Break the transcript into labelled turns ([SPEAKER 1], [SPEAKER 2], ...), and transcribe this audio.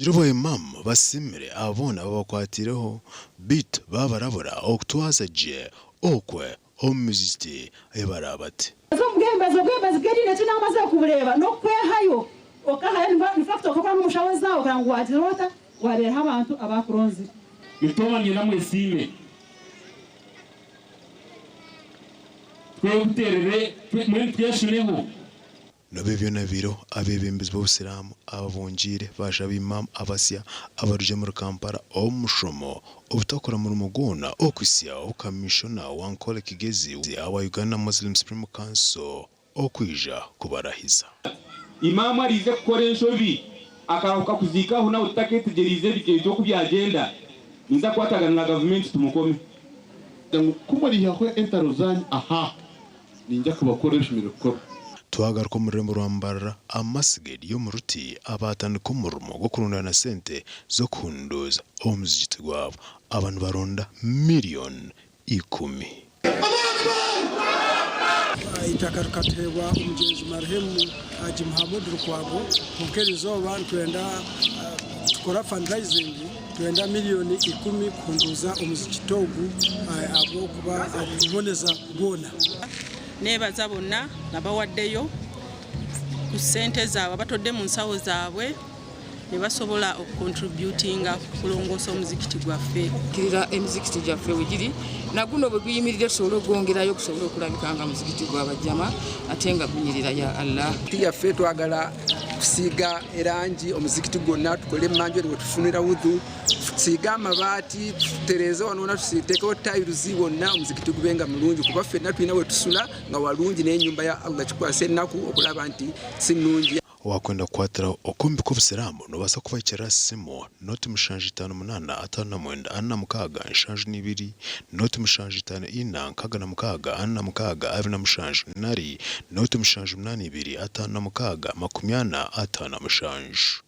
[SPEAKER 1] Jiroboye mama basimire abona babakwatireho bit babarabura okutwaza je okwe omuziti ebarabati
[SPEAKER 2] zo geri ne tunamaze kubureba no kwehayo okahaye ni factor okakora n'umushawaza okangwati rota warera abantu abakuronzi
[SPEAKER 3] mitobanye namwe sime twebuterere mwe tweshuneho
[SPEAKER 1] nabivyo nabiro abebembezi b'Ubusilamu abavunjire baje abimam abasya abaruje muri Kampala omushomo ubutakora muri mugona okwisiya ukamishona wankole kigezi awa Uganda Muslim Supreme Council okwija kubarahiza
[SPEAKER 3] imamu arize kukoresha bi akaruka kuzikaho na utaketegerize byo kubyagenda niza kwatagana na government tumukome
[SPEAKER 4] kumari yaho entarozani aha ninjya kubakoresha imirukoro
[SPEAKER 1] twagaruka mu rurembo rwambara amasigeri yo mu ruti abatandika umurimo go kurundana sente zo kunduza omuzigiti gwabo abantu baronda miliyoni 10
[SPEAKER 5] itakarukatewa umugenzi marehemu Haji Muhammad Rukwago mukerizo abantu twenda tukora fundraising twenda miliyoni 10 kunduza omuzigiti ogu abo kuba kuboneza bona
[SPEAKER 6] nebaza bonna nabawaddeyo ku ssente zaabwe batodde mu nsawo zaabwe ne basobola okucontributinga kulongoosa omuzikiti gwaffe
[SPEAKER 7] kirira emizikiti gyaffe wegiri naguno bwe guyimirire tusobole okwongerayo okusobola okulabikanga muzikiti gw'abajjama ate nga gunyirira ya Allah
[SPEAKER 8] yaffe twagala kusiiga erangi omuzikiti gwonna tukole emmanju eri wetufunira wudhu tusiiga amabaati tutereze wano tusiteekewo tayiruzi wonna omuzikiti gubenga mulungi kuba ffenna tulina we tusula nga walungi n'ennyumba ya Allah kikwasa ennaku okulaba nti si nnungi
[SPEAKER 1] wakwenda kwatira okumbi k'Obusilamu nobasa kubaikira simu noti 758594 noti 7554 nari noti 7825 40 57